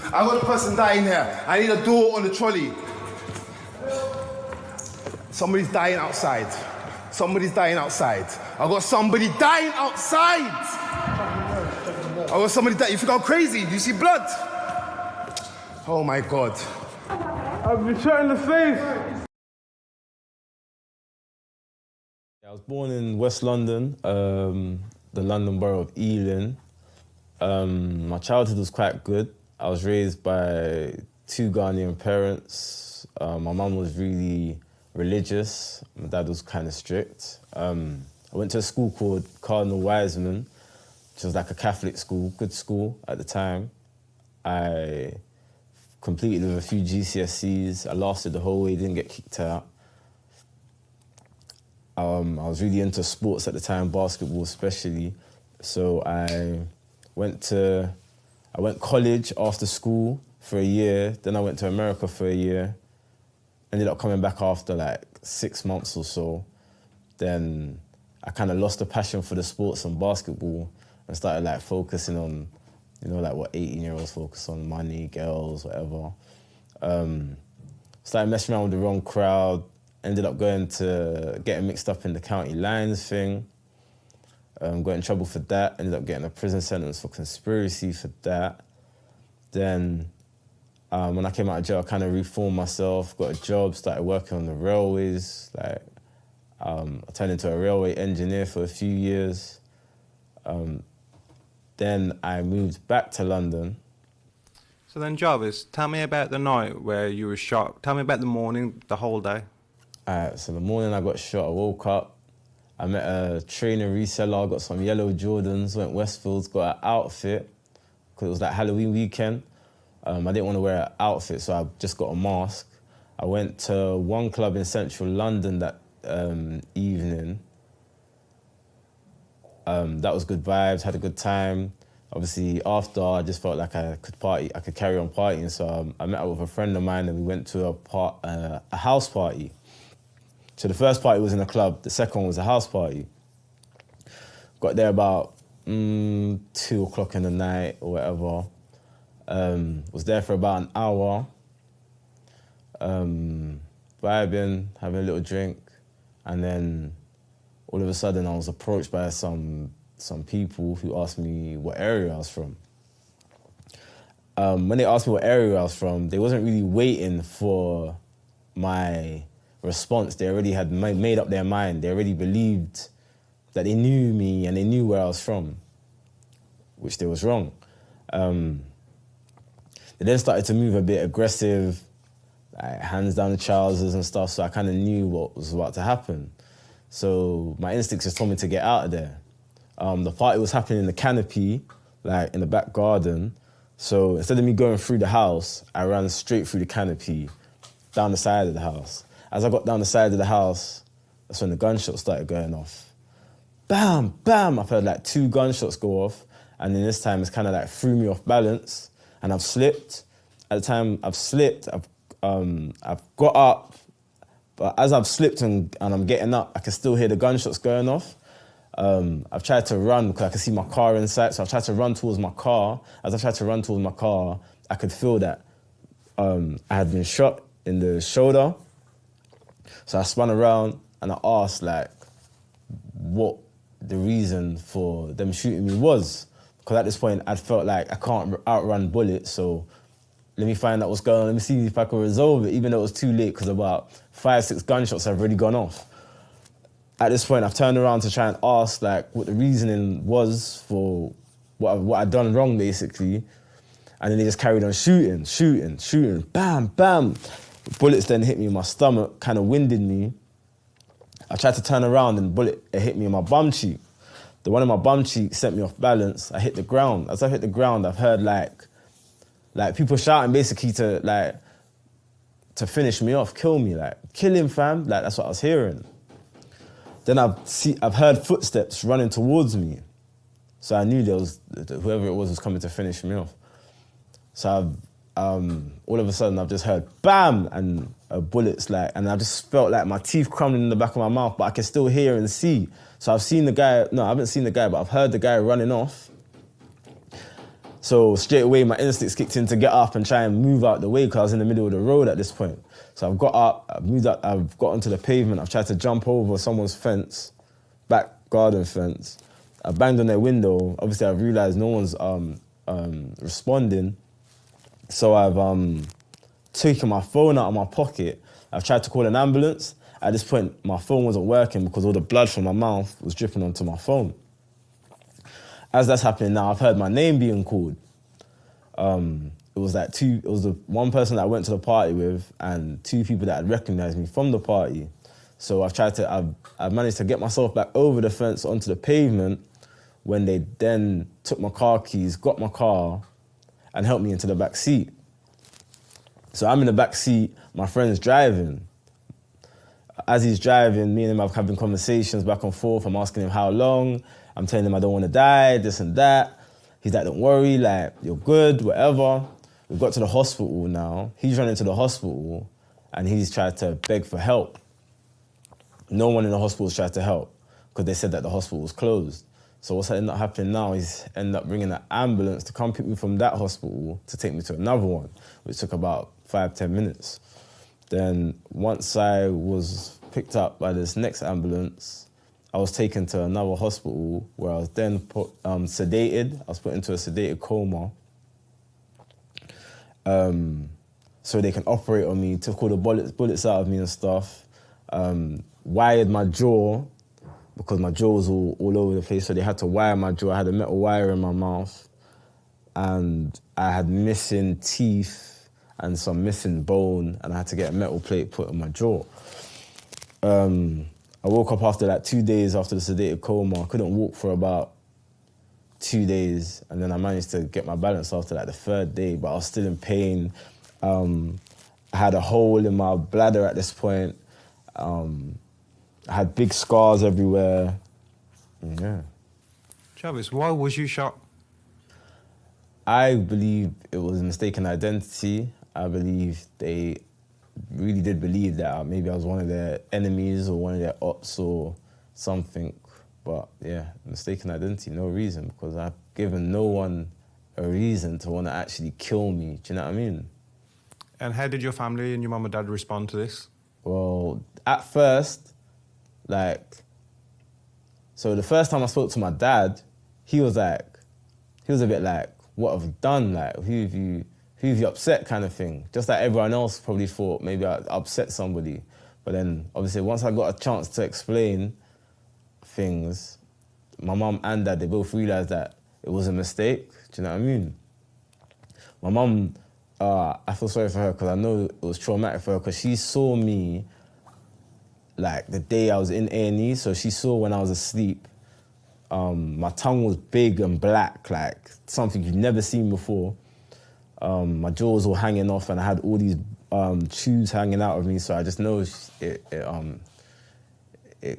I got a person dying here. I need a door on the trolley. Somebody's dying outside. Somebody's dying outside. I got somebody dying outside. I got somebody dying. You think I'm crazy? Do you see blood? Oh my God. I've been shot in the face. I was born in West London, the London borough of Ealing. My childhood was quite good. I was raised by two Ghanaian parents. My mum was really religious. My dad was kind of strict. I went to a school called Cardinal Wiseman, which was like a Catholic school, good school at the time. I completed with a few GCSEs. I lasted the whole way, didn't get kicked out. I was really into sports at the time, basketball especially. So I went college after school for a year, then I went to America for a year, ended up coming back after like 6 months or so. Then I kind of lost the passion for the sports and basketball and started like focusing on, you know, like what 18-year-olds focus on, money, girls, whatever. Started messing around with the wrong crowd, ended up getting mixed up in the county lines thing. Got in trouble for that, ended up getting a prison sentence for conspiracy for that. Then when I came out of jail, I kind of reformed myself, got a job, started working on the railways. Like, I turned into a railway engineer for a few years. Then I moved back to London. So then, Jarvis, tell me about the night where you were shot. Tell me about the morning, the whole day. So the morning I got shot, I woke up, I met a trainer reseller, got some yellow Jordans, went Westfields, got an outfit, because it was like Halloween weekend. I didn't want to wear an outfit, so I just got a mask. I went to one club in central London that evening. That was good vibes, had a good time. Obviously, after, I just felt like I could party, I could carry on partying, so I met up with a friend of mine and we went to a house party. So the first party was in a club, the second one was a house party. Got there about 2 o'clock in the night or whatever. Was there for about an hour, vibing, having a little drink, and then all of a sudden I was approached by some people who asked me what area I was from. When they asked me what area I was from, they wasn't really waiting for my response. They already had made up their mind. They already believed that they knew me and they knew where I was from, which they was wrong. They then started to move a bit aggressive, like hands down the trousers and stuff, so I kind of knew what was about to happen. So my instincts just told me to get out of there. The party was happening in the canopy, like in the back garden. So instead of me going through the house, I ran straight through the canopy, down the side of the house. As I got down the side of the house, that's when the gunshots started going off. Bam, bam, I've heard like 2 gunshots go off, and then this time it's kind of like threw me off balance, and I've slipped. At the time I've slipped, I've got up, but as I've slipped and I'm getting up, I can still hear the gunshots going off. I've tried to run because I can see my car in sight, so I've tried to run towards my car. As I tried to run towards my car, I could feel that I had been shot in the shoulder. So I spun around and I asked like what the reason for them shooting me was. Because at this point I'd felt like I can't outrun bullets, so let me find out what's going on, let me see if I can resolve it, even though it was too late because about 5, 6 gunshots have already gone off. At this point I've turned around to try and ask like what the reasoning was for what I'd done wrong basically. And then they just carried on shooting, bam, bam. Bullets then hit me in my stomach, kind of winded me. I tried to turn around and the bullet hit me in my bum cheek. The one in my bum cheek sent me off balance. I hit the ground. As I hit the ground, I've heard like people shouting basically to finish me off, kill me, like kill him, fam. Like that's what I was hearing. Then I've heard footsteps running towards me, so I knew there was whoever it was coming to finish me off. So all of a sudden I've just heard bam and bullets and I just felt like my teeth crumbling in the back of my mouth, but I can still hear and see. So I've seen the guy, no, I haven't seen the guy, but I've heard the guy running off. So straight away, my instincts kicked in to get up and try and move out the way because I was in the middle of the road at this point. So I've got up, I've moved up, I've got onto the pavement, I've tried to jump over someone's fence, back garden fence. I banged on their window. Obviously, I've realised no one's responding. So I've taken my phone out of my pocket. I've tried to call an ambulance. At this point, my phone wasn't working because all the blood from my mouth was dripping onto my phone. As that's happening now, I've heard my name being called. It was the one person that I went to the party with and two people that had recognised me from the party. So I've managed to get myself back over the fence onto the pavement when they then took my car keys, got my car, and helped me into the back seat. So I'm in the back seat, my friend's driving. As he's driving, me and him have having conversations back and forth. I'm asking him how long. I'm telling him I don't want to die, this and that. He's like, don't worry, like, you're good, whatever. We've got to the hospital now. He's running to the hospital and he's tried to beg for help. No one in the hospital's tried to help because they said that the hospital was closed. So what's ended up happening now is end up bringing an ambulance to come pick me from that hospital to take me to another one, which took about 5-10 minutes. Then once I was picked up by this next ambulance, I was taken to another hospital where I was then put, sedated. I was put into a sedated coma. So they can operate on me, took all the bullets out of me and stuff. Wired my jaw because my jaw was all over the place, so they had to wire my jaw. I had a metal wire in my mouth and I had missing teeth and some missing bone and I had to get a metal plate put on my jaw. I woke up after like 2 days after the sedated coma. I couldn't walk for about 2 days and then I managed to get my balance after like the third day, but I was still in pain. I had a hole in my bladder at this point. I had big scars everywhere. Yeah. Jarvis, why was you shot? I believe it was a mistaken identity. I believe they really did believe that maybe I was one of their enemies or one of their ops or something. But yeah, mistaken identity, no reason, because I've given no one a reason to want to actually kill me. Do you know what I mean? And how did your family and your mum and dad respond to this? Well, at first, so the first time I spoke to my dad, he was a bit like, what have you done? Like, who have you upset kind of thing? Just like everyone else probably thought maybe I upset somebody. But then obviously once I got a chance to explain things, my mum and dad, they both realised that it was a mistake. Do you know what I mean? My mum, I feel sorry for her because I know it was traumatic for her because she saw me like the day I was in A&E, so she saw when I was asleep. My tongue was big and black, like something you've never seen before. My jaw was all hanging off and I had all these tubes hanging out of me, so I just know it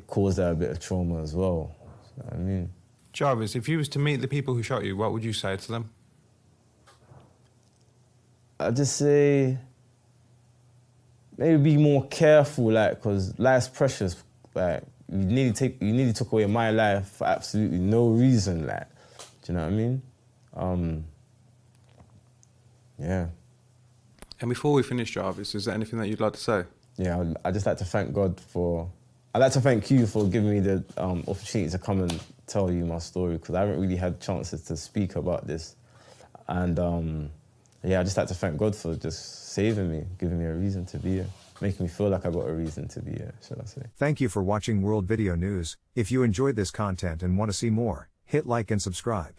caused her a bit of trauma as well. You know what I mean? Jarvis, if you was to meet the people who shot you, what would you say to them? I'd just say, maybe be more careful, like, because life's precious. Like, you nearly took away my life for absolutely no reason, like, do you know what I mean? Yeah. And before we finish, Jarvis, is there anything that you'd like to say? Yeah, I'd just like to thank God I'd like to thank you for giving me the opportunity to come and tell you my story, because I haven't really had chances to speak about this. And yeah, I'd just like to thank God for just saving me, giving me a reason to be here, making me feel like I got a reason to be here, should I say. Thank you for watching World Video News. If you enjoyed this content and want to see more, hit like and subscribe.